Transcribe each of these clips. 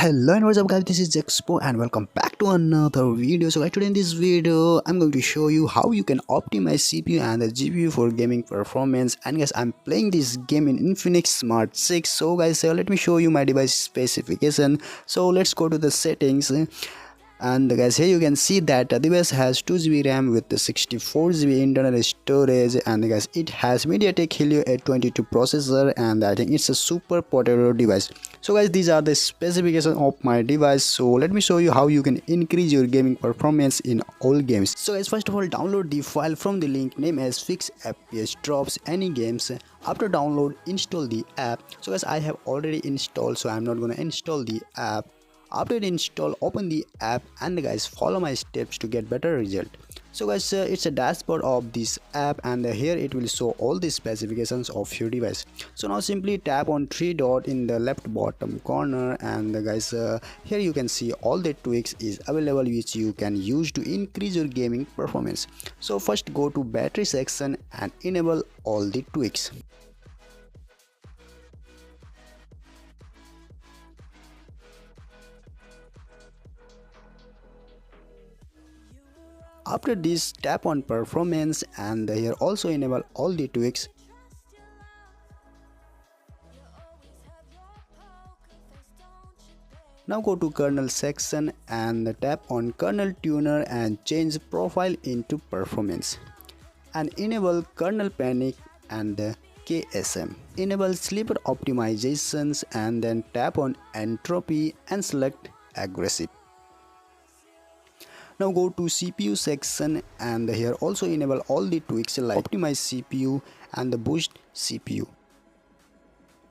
Hello and what's up guys, this is Expo and welcome back to another video. So guys, today in this video I'm going to show you how you can optimize CPU and the GPU for gaming performance. And guys, I'm playing this game in Infinix Smart 6. So guys, let me show you my device specification. So let's go to the settings. And guys, here you can see that the device has 2GB RAM with the 64GB internal storage, and guys, it has MediaTek Helio 822 processor, and I think it's a super portable device. So guys, these are the specifications of my device. So let me show you how you can increase your gaming performance in all games. So guys, first of all, download the file from the link named as fix FPS drops any games. After download, install the app. So guys, I have already installed, so I'm not gonna install the app. After install, open the app and guys, follow my steps to get better result. So guys, it's a dashboard of this app, and here it will show all the specifications of your device. So now simply tap on three dot in the left bottom corner, and guys, here you can see all the tweaks is available which you can use to increase your gaming performance. So first go to battery section and enable all the tweaks. After this, tap on performance and here also enable all the tweaks. Now go to kernel section and tap on kernel tuner and change profile into performance. And enable kernel panic and KSM. Enable sleeper optimizations and then tap on entropy and select aggressive. Now go to CPU section and here also enable all the tweaks like optimize CPU and the boost CPU.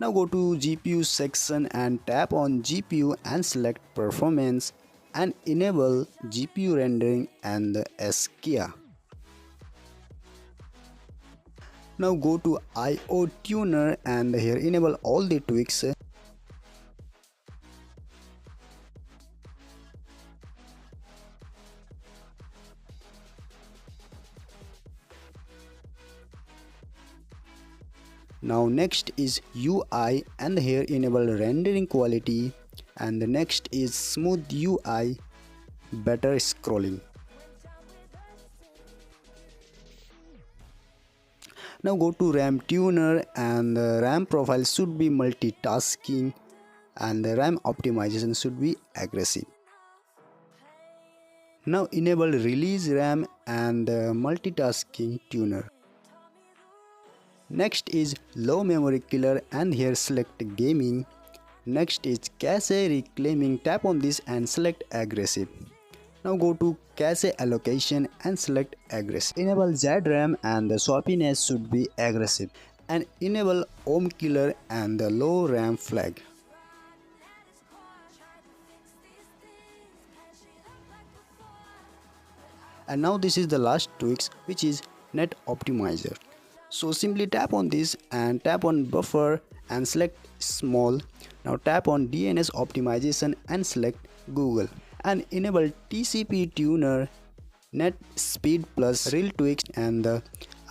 Now go to GPU section and tap on GPU and select performance and enable GPU rendering and the SKIA. Now go to IO tuner and here enable all the tweaks. Now next is UI and here enable rendering quality, and the next is smooth UI, better scrolling. Now go to RAM tuner and the RAM profile should be multitasking and the RAM optimization should be aggressive. Now enable release RAM and the multitasking tuner. Next is low memory killer and here select gaming. Next is cache reclaiming, tap on this and select aggressive. Now go to cache allocation and select aggressive. Enable ZRAM and the swappiness should be aggressive. And enable ohm killer and the low RAM flag. And now this is the last tweaks, which is net optimizer. So simply tap on this and tap on buffer and select small. Now tap on DNS optimization and select Google and enable TCP tuner, net speed plus real tweaks and the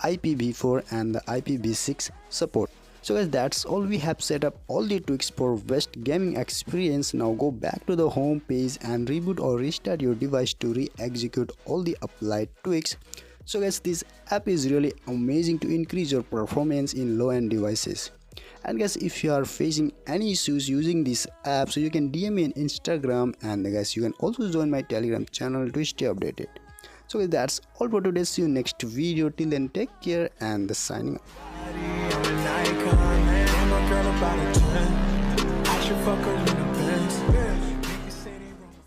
IPv4 and the IPv6 support. So guys, that's all. We have set up all the tweaks for best gaming experience. Now go back to the home page and reboot or restart your device to re-execute all the applied tweaks. So guys, this app is really amazing to increase your performance in low-end devices. And guys, if you are facing any issues using this app, so you can DM me on Instagram, and guys, you can also join my Telegram channel to stay updated. So guys, that's all for today. See you next video. Till then, take care and signing off.